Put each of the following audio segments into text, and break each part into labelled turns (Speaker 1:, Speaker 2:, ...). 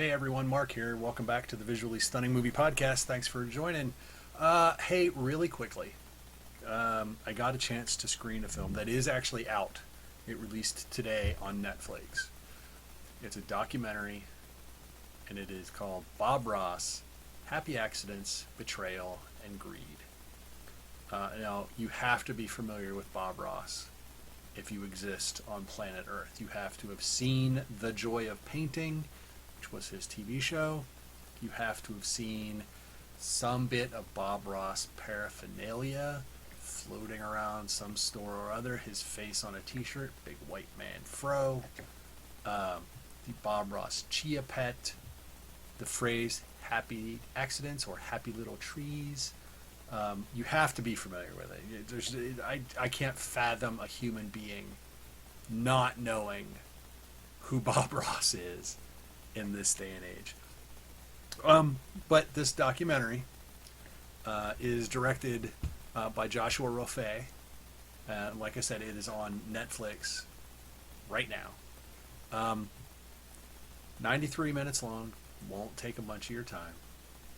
Speaker 1: Hey everyone, Mark here. Welcome back to the Visually Stunning Movie Podcast. Thanks for joining. Hey, really quickly, I got a chance to screen a film that is actually out. It released today on Netflix. It's a documentary, and it is called Bob Ross, Happy Accidents, Betrayal, and Greed. Now, you have to be familiar with Bob Ross if you exist on planet Earth. You have to have seen The Joy of Painting, which was his TV show. You have to have seen some bit of Bob Ross paraphernalia floating around some store or other. His face on a t-shirt, big white man fro, the Bob Ross Chia Pet, the phrase happy accidents or happy little trees. You have to be familiar with it. I can't fathom a human being not knowing who Bob Ross is in this day and age. But this documentary is directed by Joshua Rofé. Like I said, it is on Netflix right now. 93 minutes long, won't take a bunch of your time.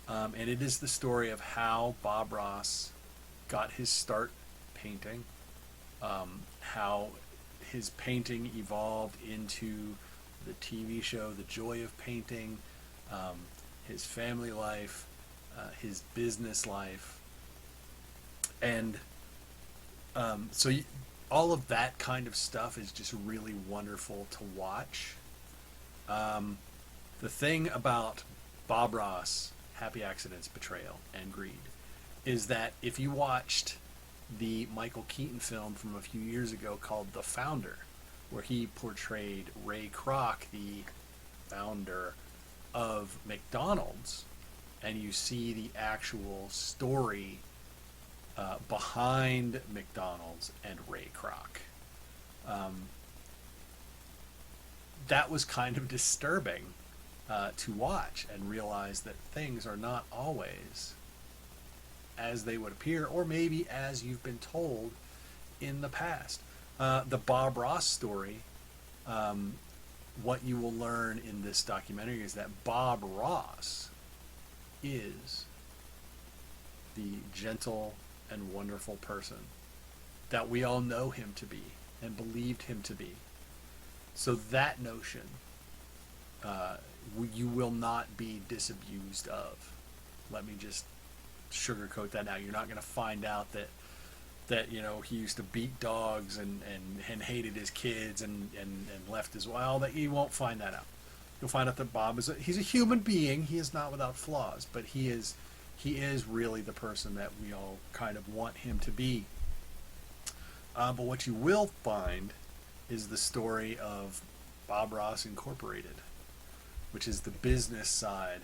Speaker 1: And it is the story of how Bob Ross got his start painting, how his painting evolved into the TV show The Joy of Painting, his family life, his business life, and all of that kind of stuff is just really wonderful to watch. The thing about Bob Ross, Happy Accidents, Betrayal, and Greed is that if you watched the Michael Keaton film from a few years ago called The Founder, where he portrayed Ray Kroc, the founder of McDonald's, and you see the actual story behind McDonald's and Ray Kroc. That was kind of disturbing to watch and realize that things are not always as they would appear, or maybe as you've been told in the past. The Bob Ross story, what you will learn in this documentary is that Bob Ross is the gentle and wonderful person that we all know him to be and believed him to be. So that notion you will not be disabused of. Let me just sugarcoat that now. You're not going to find out that he used to beat dogs and hated his kids and left his well. That you won't find that out. You'll find out that Bob he's a human being. He is not without flaws, but he is really the person that we all kind of want him to be. But what you will find is the story of Bob Ross Incorporated, which is the business side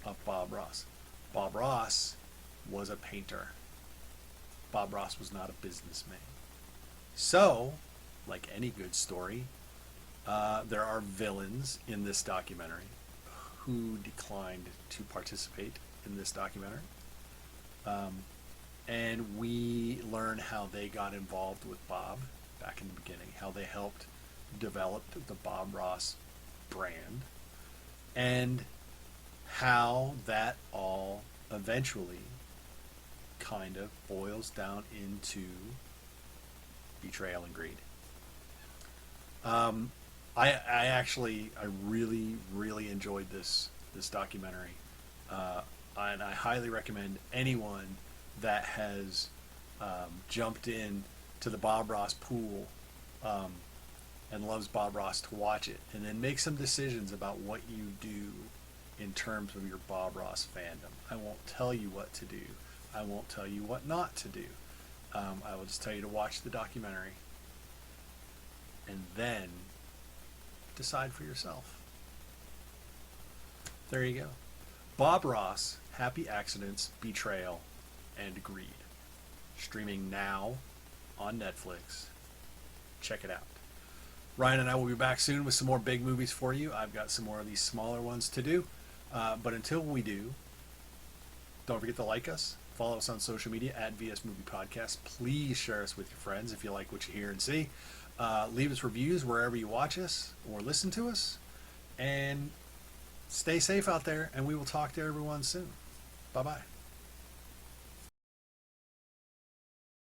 Speaker 1: of Bob Ross. Bob Ross was a painter. Bob Ross was not a businessman. So, like any good story, there are villains in this documentary who declined to participate in this documentary. And we learn how they got involved with Bob back in the beginning, how they helped develop the Bob Ross brand, and how that all eventually kind of boils down into betrayal and greed. I really enjoyed this documentary, and I highly recommend anyone that has jumped in to the Bob Ross pool and loves Bob Ross to watch it, and then make some decisions about what you do in terms of your Bob Ross fandom. I won't tell you what to do. I won't tell you what not to do. I will just tell you to watch the documentary and then decide for yourself. There you go. Bob Ross, Happy Accidents, Betrayal, and Greed. Streaming now on Netflix. Check it out. Ryan and I will be back soon with some more big movies for you. I've got some more of these smaller ones to do. But until we do, don't forget to like us. Follow us on social media at VS Movie Podcast. Please share us with your friends if you like what you hear and see. Leave us reviews wherever you watch us or listen to us. And Stay safe out there, and we will talk to everyone soon. Bye-bye.